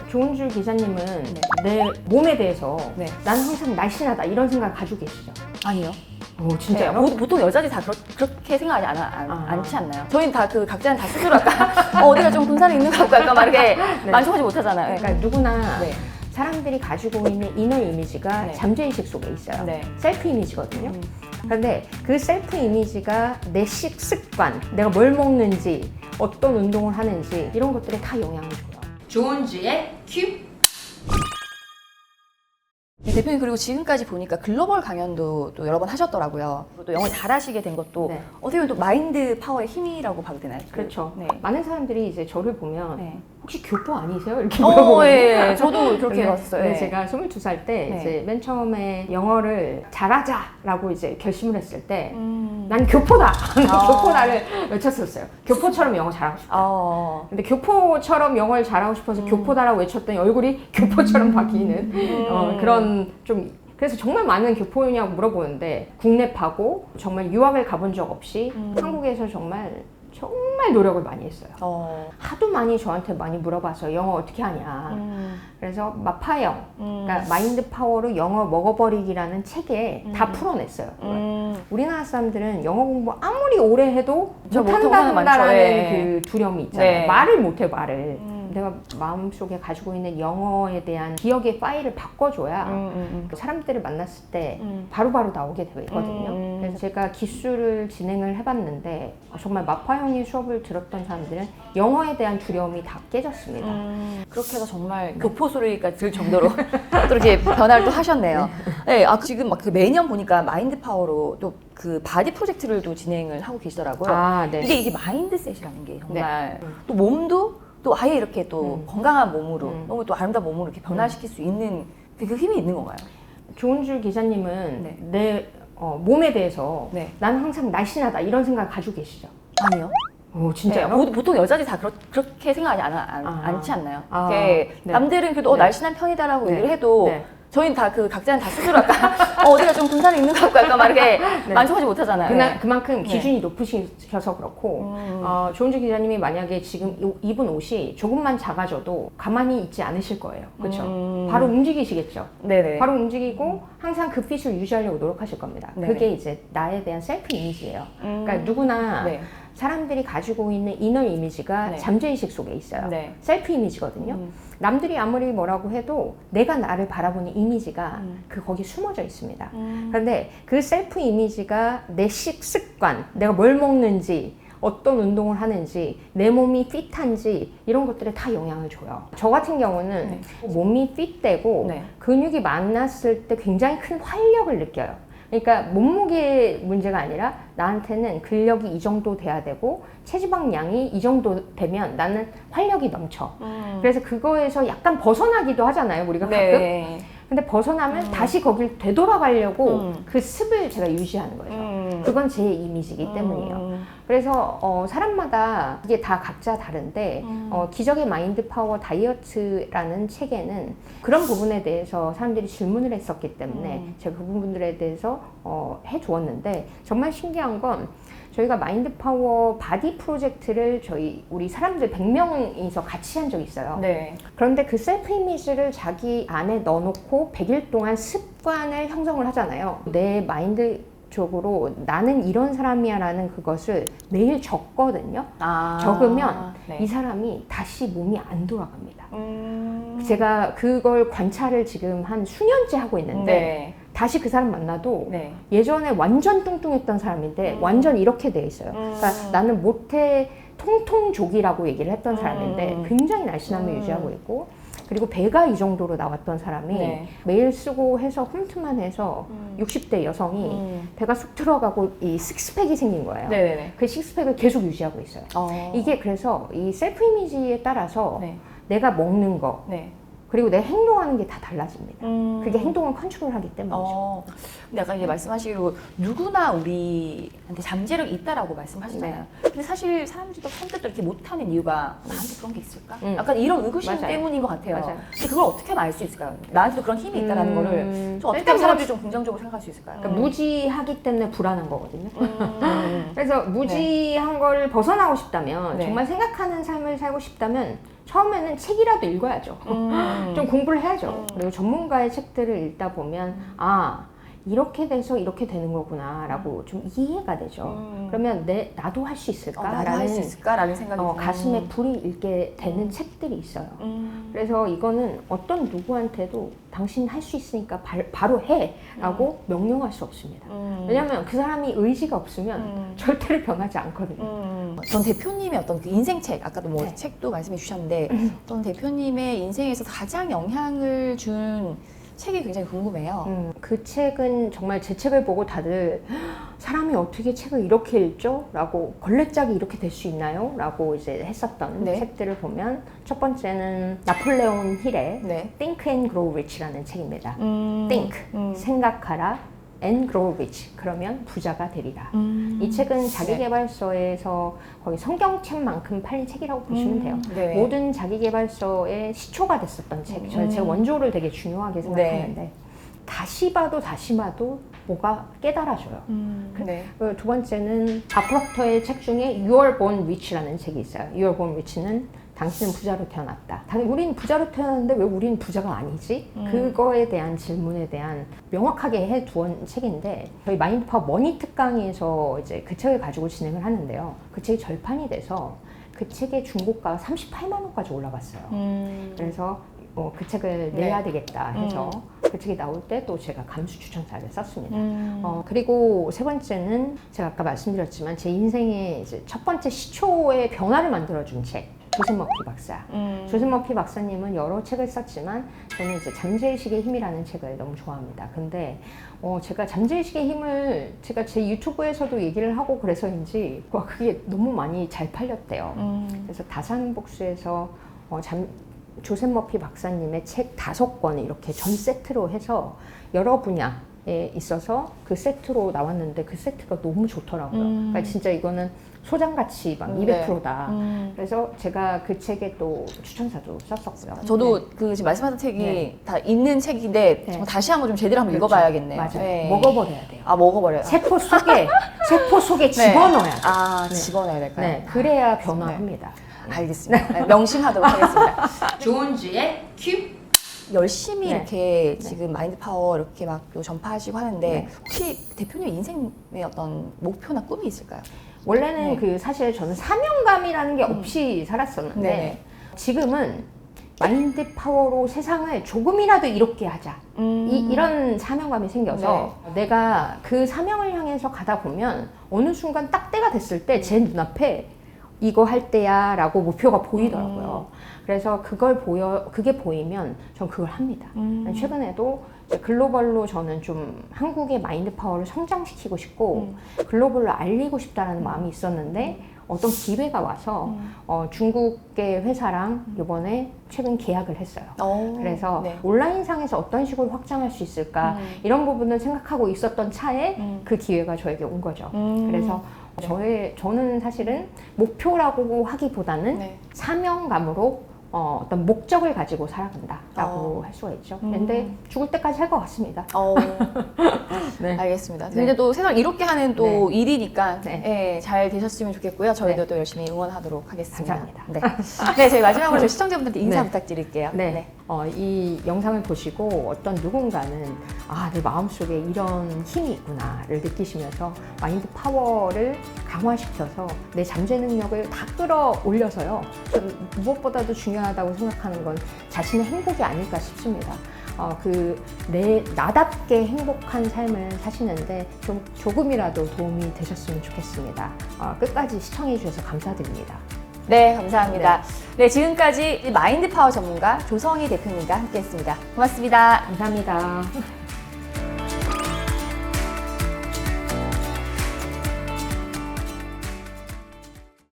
조은주 기자님은 내 몸에 대해서 나는 항상 날씬하다 이런 생각 가지고 계시죠? 아니요. 오, 진짜요? 보통 여자들이 다 그렇게 생각하지 않지 않나요? 저희는 다 각자는 다 스스로 약간 어디가 좀 군살이 있는 것 같고 약간 막 이렇게 만족하지 못하잖아요. 그러니까 누구나 사람들이 가지고 있는 이너 이미지가 잠재의식 속에 있어요. 셀프 이미지거든요. 그런데 그 셀프 이미지가 내 식습관, 내가 뭘 먹는지, 어떤 운동을 하는지 이런 것들에 다 영향을 줘요. 조은주의 큐! 대표님, 그리고 지금까지 보니까 글로벌 강연도 또 여러 번 하셨더라고요. 또 영어 잘하시게 된 것도 어떻게 보면 또 마인드 파워의 힘이라고 봐도 되나요? 그렇죠. 많은 사람들이 이제 저를 보면 혹시 교포 아니세요? 이렇게 물어보거든요. 저도 그렇게 봤어요. 제가 22살 때 이제 맨 처음에 영어를 잘하자라고 이제 결심을 했을 때 난 교포다! 교포다를 외쳤었어요. 교포처럼 영어 잘하고 싶다. 근데 교포처럼 영어를 잘하고 싶어서 교포다라고 외쳤더니 얼굴이 교포처럼 바뀌는 그런 좀 그래서 정말 많은 교포냐고 물어보는데 국내파고 정말 유학을 가본 적 없이 한국에서 정말 노력을 많이 했어요. 하도 많이 저한테 많이 물어봐서 영어 어떻게 하냐. 그래서 마파영, 그러니까 마인드 파워로 영어 먹어버리기라는 책에 다 풀어냈어요. 우리나라 사람들은 영어 공부 아무리 오래 해도 못한다는 그 두려움이 있잖아요. 말을 못해, 말을. 내가 마음속에 가지고 있는 영어에 대한 기억의 파일을 바꿔줘야 사람들을 만났을 때 바로바로 나오게 되거든요. 그래서 제가 기술을 진행을 해봤는데 정말 마파형의 수업을 들었던 사람들은 영어에 대한 두려움이 다 깨졌습니다. 그렇게 해서 정말 교포 소리가 들 정도로 또 이렇게 변화를 또 하셨네요. 지금 막 그 매년 보니까 마인드 파워로 또 그 바디 프로젝트를 또 진행을 하고 계시더라고요. 이게 마인드셋이라는 게 정말 또 몸도 또 아예 이렇게 또 건강한 몸으로 너무 또 아름다운 몸으로 이렇게 변화시킬 수 있는 그 힘이 있는 건가요? 조은주 기자님은 내 몸에 대해서 나는 항상 날씬하다 이런 생각 가지고 계시죠? 아니요. 오, 진짜요? 보통 여자들이 다 그렇게 생각하지 않지 않나요? 남들은 그래도 날씬한 편이다라고 얘기를 해도 저희는 다 각자는 다 스스로 약간 어디가 좀 군살이 있는 것 같고 약간 막 이렇게 만족하지 못하잖아요. 그만큼 기준이 높으셔서 그렇고 조은주 기자님이 만약에 지금 입은 옷이 조금만 작아져도 가만히 있지 않으실 거예요. 그렇죠? 바로 움직이시겠죠? 바로 움직이고 항상 그 핏을 유지하려고 노력하실 겁니다. 그게 이제 나에 대한 셀프 이미지예요. 그러니까 누구나 사람들이 가지고 있는 이너 이미지가 잠재의식 속에 있어요. 셀프 이미지거든요. 남들이 아무리 뭐라고 해도 내가 나를 바라보는 이미지가 거기에 숨어져 있습니다. 그런데 그 셀프 이미지가 내 식습관, 내가 뭘 먹는지, 어떤 운동을 하는지, 내 몸이 핏한지 이런 것들에 다 영향을 줘요. 저 같은 경우는 몸이 핏되고 근육이 만났을 때 굉장히 큰 활력을 느껴요. 그러니까 몸무게 문제가 아니라 나한테는 근력이 이 정도 돼야 되고 체지방량이 이 정도 되면 나는 활력이 넘쳐. 그래서 그거에서 약간 벗어나기도 하잖아요, 우리가 가끔. 근데 벗어나면 다시 거길 되돌아가려고 그 습을 제가 유지하는 거예요. 그건 제 이미지이기 때문이에요. 그래서 사람마다 이게 다 각자 다른데 기적의 마인드 파워 다이어트라는 책에는 그런 부분에 대해서 사람들이 질문을 했었기 때문에 제가 그 부분들에 대해서 해주었는데 정말 신기한 건 저희가 마인드 파워 바디 프로젝트를 우리 사람들 100명이서 같이 한 적이 있어요. 그런데 그 셀프 이미지를 자기 안에 넣어놓고 100일 동안 습관을 형성을 하잖아요. 내 마인드 적으로 나는 이런 사람이야 라는 그것을 매일 적거든요. 적으면 이 사람이 다시 몸이 안 돌아갑니다. 제가 그걸 관찰을 지금 한 수년째 하고 있는데 다시 그 사람 만나도 예전에 완전 뚱뚱했던 사람인데 완전 이렇게 돼 있어요. 그러니까 나는 모태 통통족이라고 얘기를 했던 사람인데 굉장히 날씬함을 유지하고 있고 그리고 배가 이 정도로 나왔던 사람이 매일 쓰고 해서 홈트만 해서 60대 여성이 배가 쑥 들어가고 이 식스팩이 생긴 거예요. 그 식스팩을 계속 유지하고 있어요. 이게 그래서 이 셀프 이미지에 따라서 내가 먹는 거 그리고 내 행동하는 게 다 달라집니다. 그게 행동을 컨트롤하기 때문이죠. 근데 약간 이제 말씀하시기로 누구나 우리한테 잠재력이 있다라고 말씀하시잖아요. 근데 사실 사람들도 선뜻 이렇게 못하는 이유가 나한테 그런 게 있을까? 약간 이런 의구심 때문인 것 같아요. 근데 그걸 어떻게 알 수 있을까요? 나한테도 그런 힘이 있다는 거를 좀 어떻게 하면 사람들이 좀 긍정적으로 생각할 수 있을까요? 그러니까 무지하기 때문에 불안한 거거든요. 그래서 무지한 거를 벗어나고 싶다면 정말 생각하는 삶을 살고 싶다면 처음에는 책이라도 읽어야죠. 좀 공부를 해야죠. 그리고 전문가의 책들을 읽다 보면 이렇게 돼서 이렇게 되는 거구나 라고 좀 이해가 되죠. 그러면 나도 할 수 있을까? 나도 할 수 있을까? 라는 생각이 가슴에 불이 일게 되는 책들이 있어요. 그래서 이거는 어떤 누구한테도 당신 할 수 있으니까 바로 해 라고 명령할 수 없습니다. 왜냐하면 그 사람이 의지가 없으면 절대로 변하지 않거든요. 전 대표님의 어떤 그 인생책, 아까도 뭐 책도 말씀해 주셨는데 어떤 대표님의 인생에서 가장 영향을 준 책이 굉장히 궁금해요. 그 책은 정말 제 책을 보고 다들 사람이 어떻게 책을 이렇게 읽죠? 라고 걸레짝이 이렇게 될 수 있나요? 라고 이제 했었던 책들을 보면 첫 번째는 나폴레옹 힐의 Think and Grow Rich라는 책입니다. Think, 생각하라. and grow rich, 그러면 부자가 되리라. 이 책은 자기계발서에서 거의 성경책만큼 팔린 책이라고 보시면 돼요. 모든 자기계발서의 시초가 됐었던 책. 제가 원조를 되게 중요하게 생각하는데 다시 봐도 뭐가 깨달아져요. 두 번째는 아프록터의 책 중에 You are born rich라는 책이 있어요. You are born rich는 당신은 부자로 태어났다. 우린 부자로 태어났는데 왜 우린 부자가 아니지? 그거에 대한 질문에 대한 명확하게 해두은 책인데 저희 마인드파워 머니 특강에서 이제 그 책을 가지고 진행을 하는데요. 그 책이 절판이 돼서 그 책의 중고가가 38만 원까지 올라갔어요. 그래서 그 책을 내야 되겠다 해서 그 책이 나올 때 또 제가 감수 추천사를 썼습니다. 그리고 세 번째는 제가 아까 말씀드렸지만 제 인생의 이제 첫 번째 시초의 변화를 만들어준 책. 조셉 머피 박사. 조셉 머피 박사님은 여러 책을 썼지만 저는 이제 잠재의식의 힘이라는 책을 너무 좋아합니다. 근데 제가 잠재의식의 힘을 제가 제 유튜브에서도 얘기를 하고 그래서인지 그게 너무 많이 잘 팔렸대요. 그래서 다산복수에서 조셉 머피 박사님의 책 5권을 이렇게 전 세트로 해서 여러 분야에 있어서 그 세트로 나왔는데 그 세트가 너무 좋더라고요. 그러니까 진짜 이거는 소장가치 막 200%다. 그래서 제가 그 책에 또 추천사도 썼었고요. 저도 그 지금 말씀하신 책이 다 있는 책인데 다시 한번 좀 제대로 한번 읽어봐야겠네요. 맞아요. 먹어버려야 돼요. 먹어버려요. 세포 속에 집어넣어야 돼요. 집어넣어야 될까요? 그래야 변화합니다. 알겠습니다. 명심하도록 하겠습니다. 조은주의 큐. 열심히 이렇게 지금 마인드 파워 이렇게 막 전파하시고 하는데 혹시 대표님 인생의 어떤 목표나 꿈이 있을까요? 원래는 사실 저는 사명감이라는 게 없이 살았었는데 지금은 마인드 파워로 세상을 조금이라도 이롭게 하자. 이런 사명감이 생겨서 내가 그 사명을 향해서 가다 보면 어느 순간 딱 때가 됐을 때 제 눈앞에 이거 할 때야 라고 목표가 보이더라고요. 그래서 그게 보이면 전 그걸 합니다. 최근에도 글로벌로 저는 좀 한국의 마인드 파워를 성장시키고 싶고 글로벌로 알리고 싶다라는 마음이 있었는데 어떤 기회가 와서 중국의 회사랑 이번에 최근 계약을 했어요. 그래서 온라인상에서 어떤 식으로 확장할 수 있을까 이런 부분을 생각하고 있었던 차에 그 기회가 저에게 온 거죠. 그래서 저는 사실은 목표라고 하기보다는 사명감으로 어떤 목적을 가지고 살아간다라고 할 수가 있죠. 근데 죽을 때까지 할 것 같습니다. 알겠습니다. 근데 또 세상 이롭게 하는 또 일이니까 잘 되셨으면 좋겠고요. 저희도 또 열심히 응원하도록 하겠습니다. 감사합니다. 저희 마지막으로 저희 시청자분들한테 인사 부탁드릴게요. 이 영상을 보시고 어떤 누군가는 내 마음속에 이런 힘이 있구나를 느끼시면서 마인드 파워를 강화시켜서 내 잠재 능력을 다 끌어올려서요. 무엇보다도 중요하다고 생각하는 건 자신의 행복이 아닐까 싶습니다. 나답게 행복한 삶을 사시는데 조금이라도 도움이 되셨으면 좋겠습니다. 끝까지 시청해 주셔서 감사드립니다. 네, 감사합니다. 지금까지 마인드 파워 전문가 조성희 대표님과 함께 했습니다. 고맙습니다. 감사합니다.